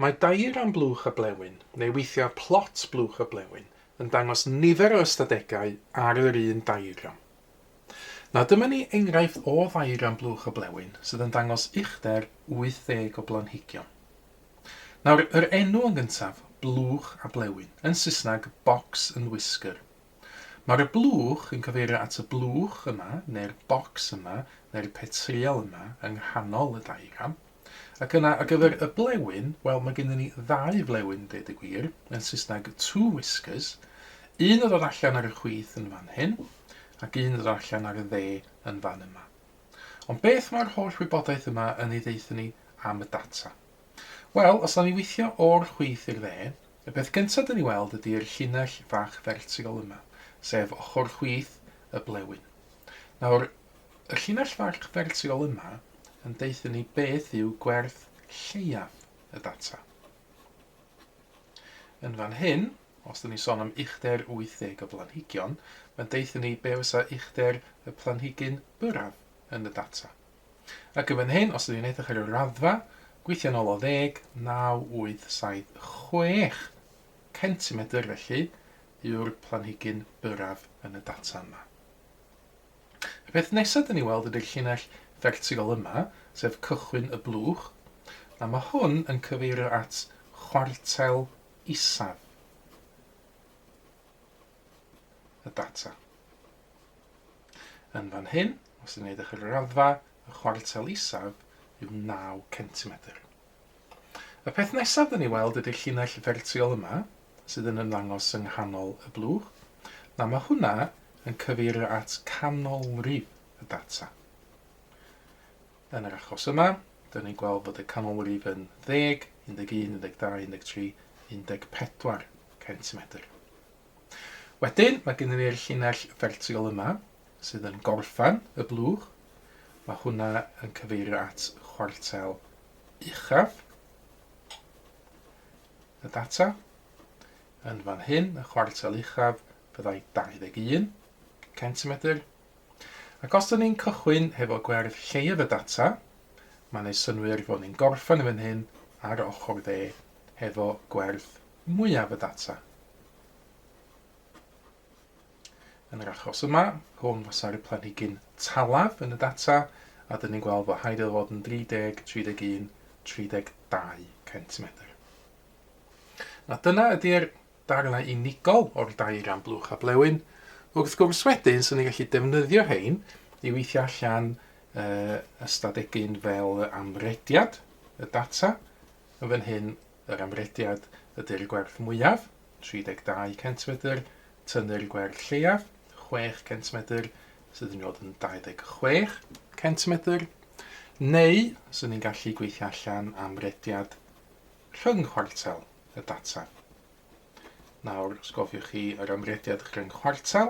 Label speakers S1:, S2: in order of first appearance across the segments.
S1: Mae diagram blwch a blewyn, neu weithiau plot blwch a blewyn, yn dangos nifer o ystadegau ar yr un diagram. Nawr dyma ni enghraifft o ddiagram blwch a blewyn sydd yn dangos uchder 80 o blanhigion. Nawr, yr enw yn gyntaf, blwch a blewyn, yn Saesneg box and whisker. Mae'r blwch yn cyfeirio at y blwch yma, neu'r bocs yma, neu'r petriol yma, yng nghanol y diagram. Ac yna, ar gyfer y blewyn, wel, mae gennym ni ddau flewyn, dweud y gwir, yn Saesneg two whiskers, un yn dod allan ar y chwith yn fan hyn, ac un yn dod allan ar y dde yn fan yma. Ond beth mae'r holl wybodaeth yma yn ei ddeithio ni am y data? Wel, os da ni weithio o'r chwith i'r dde, y beth gyntaf dyn ni weld ydy'r llinell fach vertigol yma, sef ochr chwith y blewyn. Nawr, y llinell fach vertigol yma yn deithio ni beth yw gwerth lleiaf y data. Yn fan hyn, os dyn ni sôn am uchder 80 o blanhigion, mae'n deithio ni be fysa uchder y planhigyn byraf yn y data. Ac yn fan hyn, os dyn ni'n edrych ar y raddfa, gweithio nôl o 10, 9, 8, 7, 6 centimetr felly yw'r planhigyn byraf yn y data yma. Y peth nesaf dyn ni weld ydy'r llinell vertigol yma, sef cychwyn y blwch, a mae hwn yn cyfeirio at chwartel isaf y data. Yn fan hyn, os ydyn ni'n edrych ar y raddfa, y chwartel isaf yw 9 centimetr. Y peth nesaf dyn ni weld ydy'r llinell vertigol yma, sydd yn ymddangos yng nghanol y blwch, na mae hwnna yn cyfeirio at canolrif y data. Yn yr achos yma, dyn ni'n gweld bod y canolrif yn 10, 11, 12, 13, 14 centimetr. Wedyn, mae gennym ni'r llinell vertigol yma, sydd yn gorffan y blwch. Mae hwnna yn cyfeirio at chwartel uchaf y data. Yn fan hyn, y chwartel uchaf byddai 21 centimetr. Ac os dyn ni'n cychwyn hefo gwerth lleiaf y data, mae'n ei synwyr fod ni'n gorffan yn fan hyn ar ochr dde hefo gwerth mwyaf y data. Yn yr achos yma, hwn fysa'r planhigyn talaf yn y data, a dyn ni'n gweld bod haid iddo fod yn 30, 31, 32 centimetr. Na dyna ydy'r darnau unigol o'r diagram blwch a blewyn. Wrth gwrs wedyn, sy'n ni'n gallu defnyddio hein i weithio allan ystadegyn fel amrediad y data. Yn fan hyn, yr amrediad ydy'r gwerth mwyaf, 32 centimetr, tynnu'r gwerth lleiaf, 6 centimetr, sydd yn dod yn 26 centimetr, neu sy'n ni'n gallu gweithio allan amrediad rhyngchwartel y data. Nawr, sgofiwch chi yr amrediad rhyngchwartel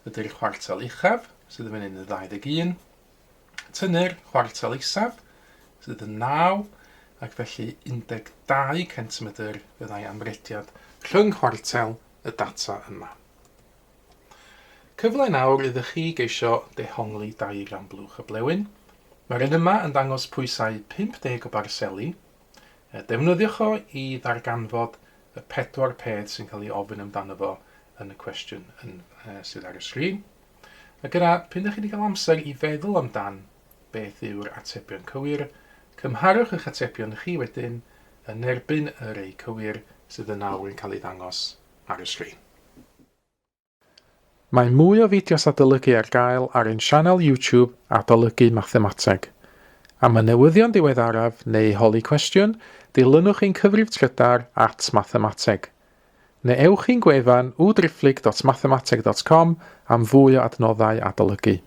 S1: ydy'r chwartel uchaf, sydd yn fan hyn yn 21, tynnu'r chwartel isaf, sydd yn 9, ac felly 12 centimetr fyddai amrediad rhyngchwartel y data yma. Cyfle nawr ydych chi geisio dehongli diagram blwch a blewyn. Mae'r un yma yn dangos pwysau 50 o barseli. Defnyddiwch o i ddarganfod y 4 peth sy'n cael ei ofyn amdano fo yn y cwestiwn sydd ar y sgrin. Ac yna, pan ydych chi wedi cael amser i feddwl amdan beth yw'r atebion cywir, cymharwch eich atebion chi wedyn yn erbyn y rei cywir sydd yn nawr yn cael ei ddangos ar y sgrin. Mae mwy o fideos adolygu ar gael ar ein sianel YouTube Adolygu Mathemateg. Am y newyddion diweddaraf neu holi cwestiwn, dilynwch ein cyfrif trydar @mathemateg. Neu ewch i'n gwefan www.mathemateg.com am fwy o adnoddau adolygu.